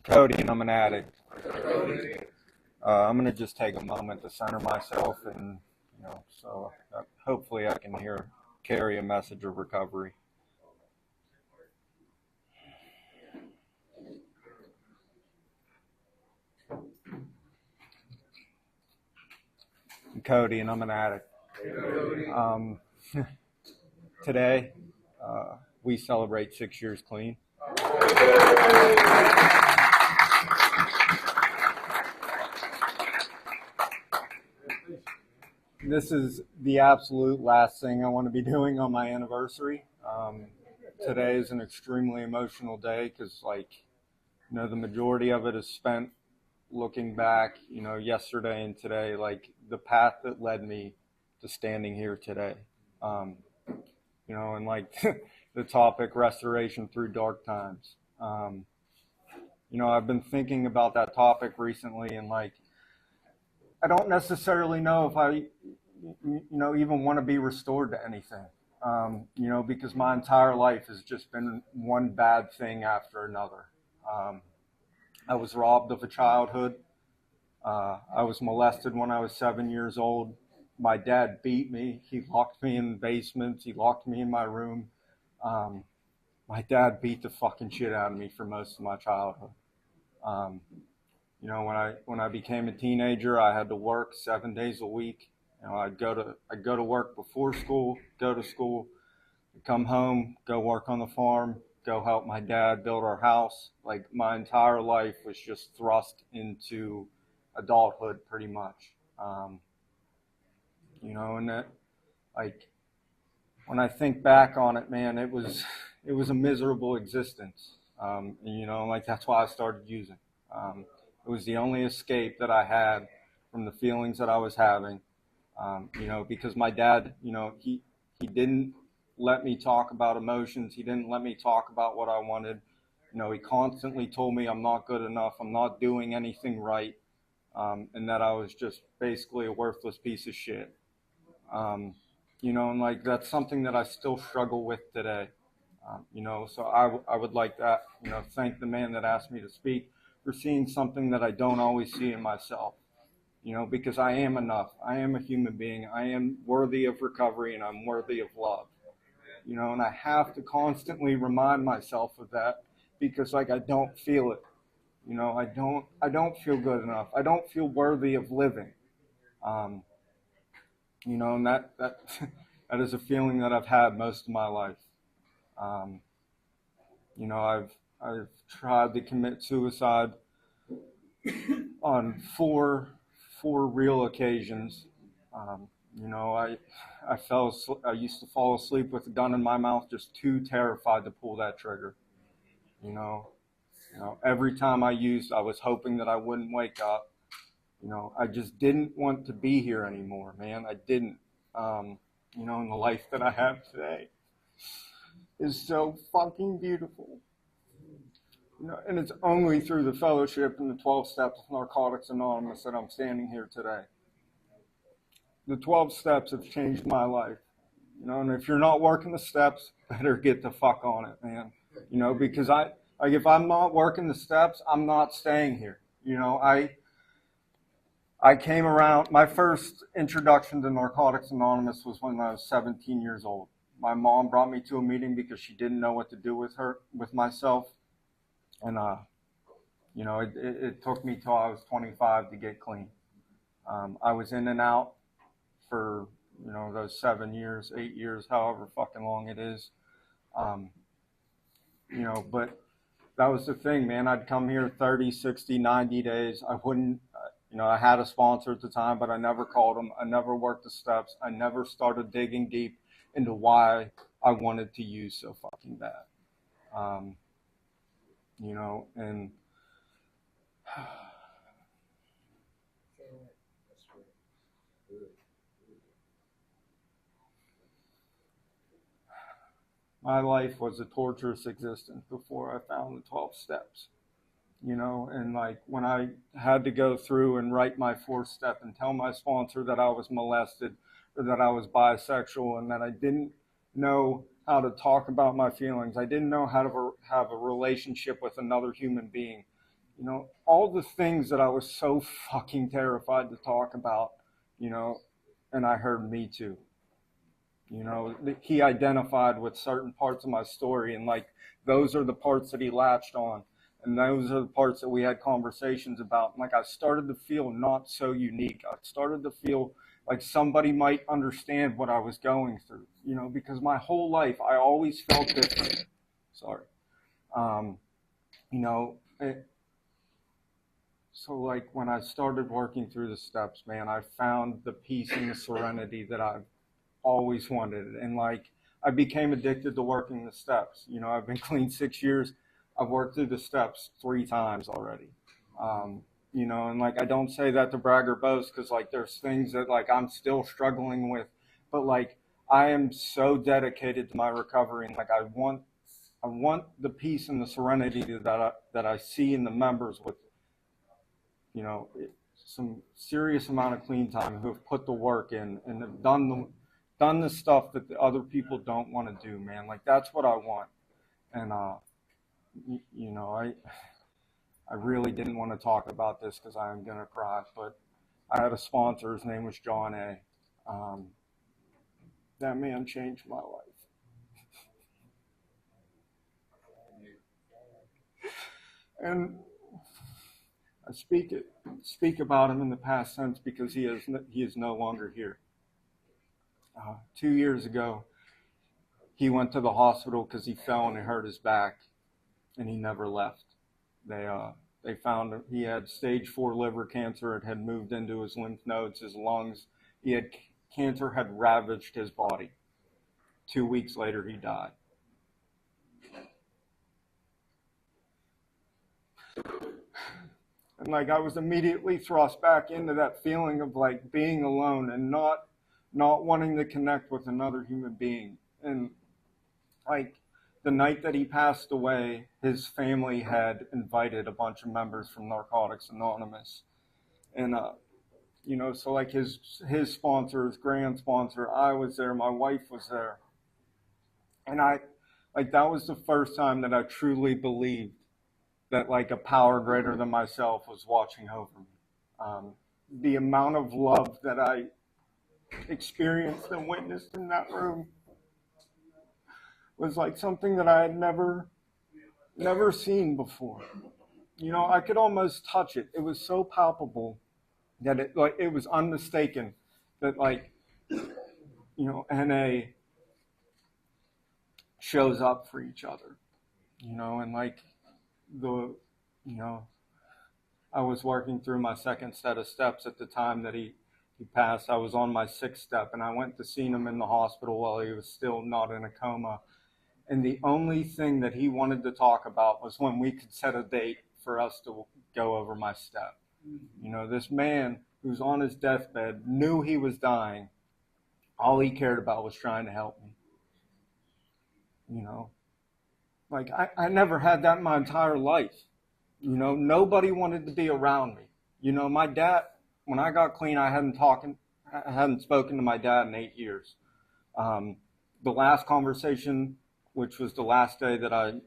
Cody, and I'm an addict. I'm gonna just take a moment to center myself, and so hopefully I can carry a message of recovery. I'm Cody, and I'm an addict. Um, Today, we celebrate 6 years clean. This is the absolute last thing I want to be doing on my anniversary. Today is an extremely emotional day because, the majority of it is spent looking back, yesterday and today, the path that led me to standing here today. And the topic, restoration through dark times. I've been thinking about that topic recently, and I don't necessarily know if I even want to be restored to anything. Because my entire life has just been one bad thing after another. I was robbed of a childhood. I was molested when I was 7 years old. My dad beat me. He locked me in basements. He locked me in my room. My dad beat the fucking shit out of me for most of my childhood. When I became a teenager, I had to work 7 days a week. I'd go to work before school, go to school, come home, go work on the farm, go help my dad build our house. My entire life was just thrust into adulthood pretty much. And that, when I think back on it, man, it was a miserable existence. That's why I started using. It was the only escape that I had from the feelings that I was having. Because my dad, he didn't let me talk about emotions. He didn't let me talk about what I wanted. He constantly told me I'm not good enough. I'm not doing anything right. And that I was just basically a worthless piece of shit. That's something that I still struggle with today. So I would like to, thank the man that asked me to speak for seeing something that I don't always see in myself. Because I am enough. I am a human being. I am worthy of recovery, and I'm worthy of love. And I have to constantly remind myself of that because I don't feel it. I don't feel good enough. I don't feel worthy of living. And that that is a feeling that I've had most of my life. I've tried to commit suicide on four real occasions. I used to fall asleep with a gun in my mouth, just too terrified to pull that trigger. Every time I used, I was hoping that I wouldn't wake up. I just didn't want to be here anymore, man. I didn't. And the life that I have today is so fucking beautiful. And it's only through the fellowship and the 12 steps of Narcotics Anonymous that I'm standing here today. The 12 steps have changed my life. And if you're not working the steps, better get the fuck on it, man. Because if I'm not working the steps, I'm not staying here. I came around, my first introduction to Narcotics Anonymous was when I was 17 years old. My mom brought me to a meeting because she didn't know what to do with myself. And, it took me till I was 25 to get clean. I was in and out for, those 7 years, 8 years, however fucking long it is. But that was the thing, man. I'd come here 30, 60, 90 days. I wouldn't, I had a sponsor at the time, but I never called him. I never worked the steps. I never started digging deep into why I wanted to use so fucking bad. And my life was a torturous existence before I found the 12 steps. And when I had to go through and write my fourth step and tell my sponsor that I was molested or that I was bisexual and that I didn't know how to talk about my feelings, I didn't know how to have a relationship with another human being. all the things that I was so fucking terrified to talk about, you know, and I heard me too. He identified with certain parts of my story, and like those are the parts that he latched on, and those are the parts that we had conversations about. Like I started to feel not so unique. I started to feel like somebody might understand what I was going through, because my whole life I always felt different. Sorry. Um, you know, it, so like when I started working through the steps, man, I found the peace and the serenity that I've always wanted. And like I became addicted to working the steps. I've been clean 6 years. I've worked through the steps 3 times already. Um, and like I don't say that to brag or boast, because like there's things that like I'm still struggling with, but like I am so dedicated to my recovery, and like I want the peace and the serenity that I see in the members with, you know, some serious amount of clean time, who have put the work in and have done the stuff that the other people don't want to do, man. Like that's what I want. And I really didn't want to talk about this because I am gonna cry, but I had a sponsor. His name was John A. Um, that man changed my life. And I speak about him in the past tense because he is no longer here. 2 years ago, he went to the hospital because he fell and he hurt his back, and he never left. They found he had stage 4 liver cancer. It had moved into his lymph nodes, his lungs. Cancer had ravaged his body. 2 weeks later, he died. And like I was immediately thrust back into that feeling of like being alone and not wanting to connect with another human being. And like the night that he passed away, his family had invited a bunch of members from Narcotics Anonymous. And so like his sponsor, his grand sponsor, I was there, my wife was there. And that was the first time that I truly believed that like a power greater than myself was watching over me. The amount of love that I experienced and witnessed in that room was like something that I had never seen before. I could almost touch it. It was so palpable that it was unmistaken that like, NA shows up for each other, and like the, I was working through my second set of steps at the time that he passed. I was on my 6th step, and I went to see him in the hospital while he was still not in a coma. And the only thing that he wanted to talk about was when we could set a date for us to go over my step. This man who's on his deathbed knew he was dying. All he cared about was trying to help me. Like I never had that in my entire life. Nobody wanted to be around me. My dad, when I got clean, I hadn't spoken to my dad in 8 years. The last conversation, which was the last day that I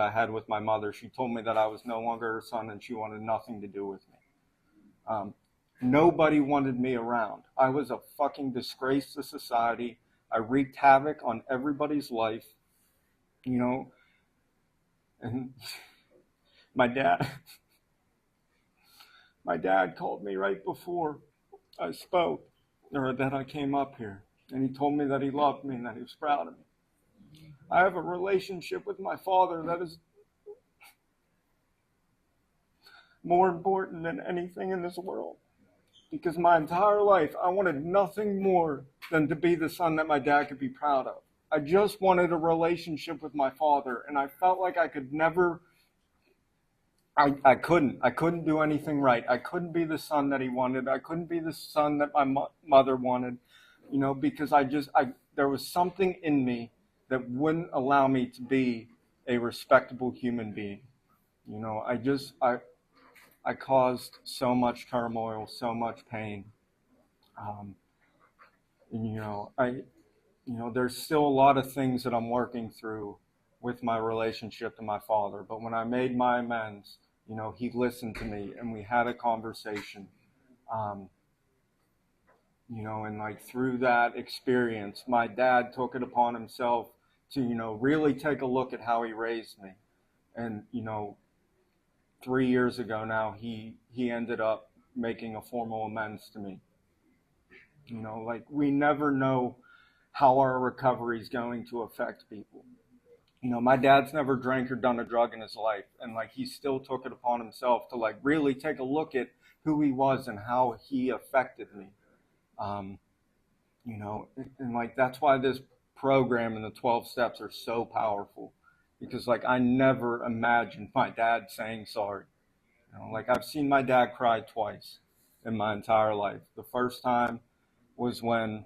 had with my mother, she told me that I was no longer her son and she wanted nothing to do with me. Nobody wanted me around. I was a fucking disgrace to society. I wreaked havoc on everybody's life, and my dad called me right before I spoke, or that I came up here, and he told me that he loved me and that he was proud of me. I have a relationship with my father that is more important than anything in this world, because my entire life I wanted nothing more than to be the son that my dad could be proud of. I just wanted a relationship with my father, and I felt like I could never, I couldn't do anything right. I couldn't be the son that he wanted. I couldn't be the son that my mother wanted, because there was something in me that wouldn't allow me to be a respectable human being. I caused so much turmoil, so much pain. And, there's still a lot of things that I'm working through with my relationship to my father. But when I made my amends, You know, he listened to me and we had a conversation. Um, you know, and like through that experience, my dad took it upon himself to, you know, really take a look at how he raised me. And, you know, 3 years ago now, he ended up making a formal amends to me. You know, like we never know how our recovery is going to affect people. You know, my dad's never drank or done a drug in his life, and like he still took it upon himself to like really take a look at who he was and how he affected me. Um, you know, and like that's why this program and the 12 steps are so powerful, because like I never imagined my dad saying sorry. You know, like I've seen my dad cry twice in my entire life. The first time was when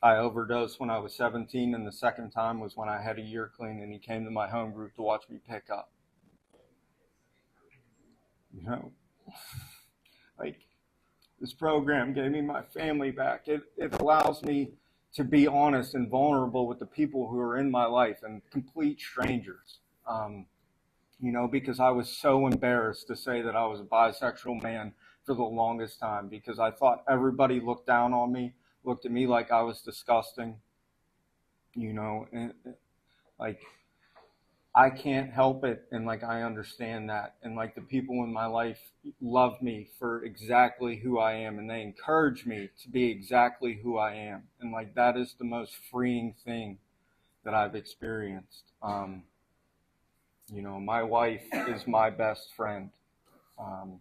I overdosed when I was 17, and the second time was when I had a year clean and he came to my home group to watch me pick up. You know, like this program gave me my family back. It allows me to be honest and vulnerable with the people who are in my life and complete strangers. You know, because I was so embarrassed to say that I was a bisexual man for the longest time because I thought everybody looked down on me, looked at me like I was disgusting, you know, and like I can't help it, and like I understand that, and like the people in my life love me for exactly who I am, and they encourage me to be exactly who I am, and like that is the most freeing thing that I've experienced. You know, my wife is my best friend. Um,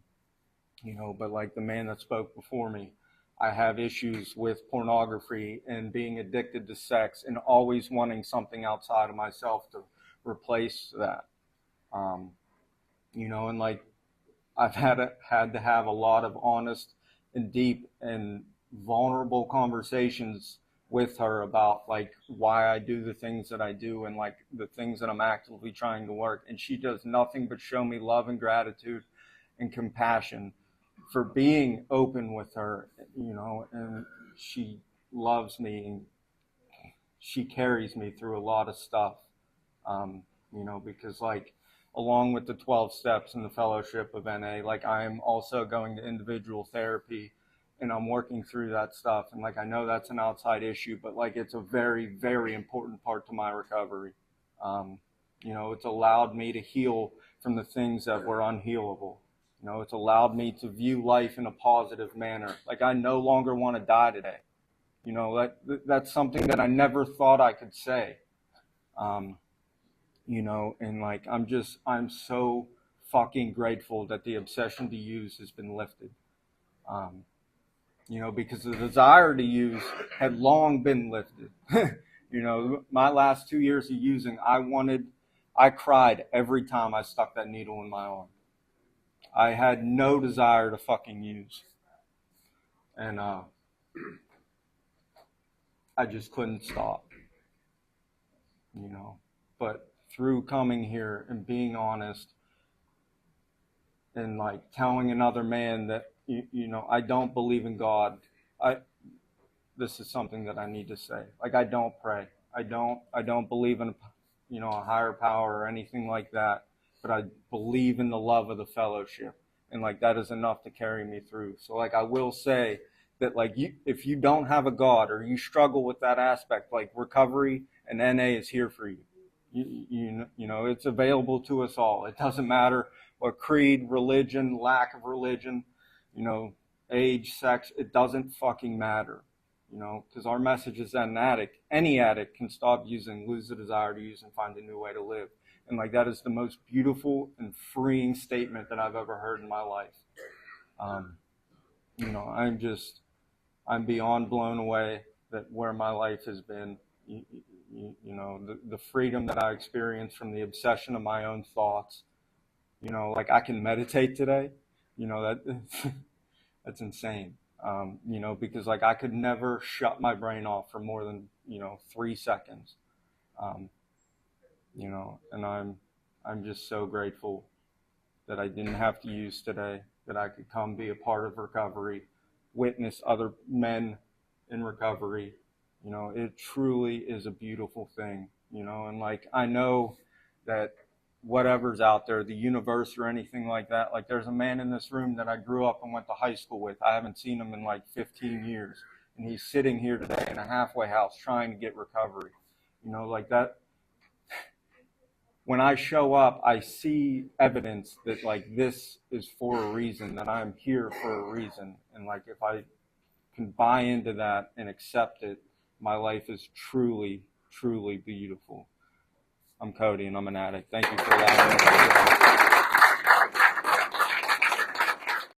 you know, but like the man that spoke before me, I have issues with pornography and being addicted to sex and always wanting something outside of myself to replace that. Um, you know, and like I've had to have a lot of honest and deep and vulnerable conversations with her about like why I do the things that I do and like the things that I'm actively trying to work. And she does nothing but show me love and gratitude and compassion for being open with her, you know, and she loves me and she carries me through a lot of stuff, you know, because like along with the 12 steps in the fellowship of NA, like I'm also going to individual therapy and I'm working through that stuff. And like I know that's an outside issue, but like it's a very, very important part to my recovery. Um, you know, it's allowed me to heal from the things that were unhealable. You know, it's allowed me to view life in a positive manner. Like I no longer want to die today. You know, that's something that I never thought I could say. Um, you know, and like I'm so fucking grateful that the obsession to use has been lifted. Um, you know, because the desire to use had long been lifted. You know, my last 2 years of using, I cried every time I stuck that needle in my arm. I had no desire to fucking use. And I just couldn't stop, you know. But through coming here and being honest and like telling another man that, you know, I don't believe in God, I this is something that I need to say. Like I don't pray. I don't believe in, you know, a higher power or anything like that, but I believe in the love of the fellowship. And like that is enough to carry me through. So like I will say that like if you don't have a God or you struggle with that aspect, like recovery and NA is here for you. You know, it's available to us all. It doesn't matter what creed, religion, lack of religion, you know, age, sex, it doesn't fucking matter. You know, because our message is that any addict can stop using, lose the desire to use, and find a new way to live. And like that is the most beautiful and freeing statement that I've ever heard in my life. Um, you know, I'm beyond blown away that where my life has been. You know, the freedom that I experienced from the obsession of my own thoughts. You know, like I can meditate today. You know that that's insane. You know, because like I could never shut my brain off for more than, you know, 3 seconds. Um, you know, and I'm just so grateful that I didn't have to use today, that I could come be a part of recovery, witness other men in recovery. You know, it truly is a beautiful thing, you know, and like I know that whatever's out there, the universe or anything like that. Like there's a man in this room that I grew up and went to high school with. I haven't seen him in like 15 years. And he's sitting here today in a halfway house trying to get recovery. You know, like that. When I show up, I see evidence that like this is for a reason, that I'm here for a reason. And like if I can buy into that and accept it, my life is truly, truly beautiful. I'm Cody and I'm an addict. Thank you for allowing me.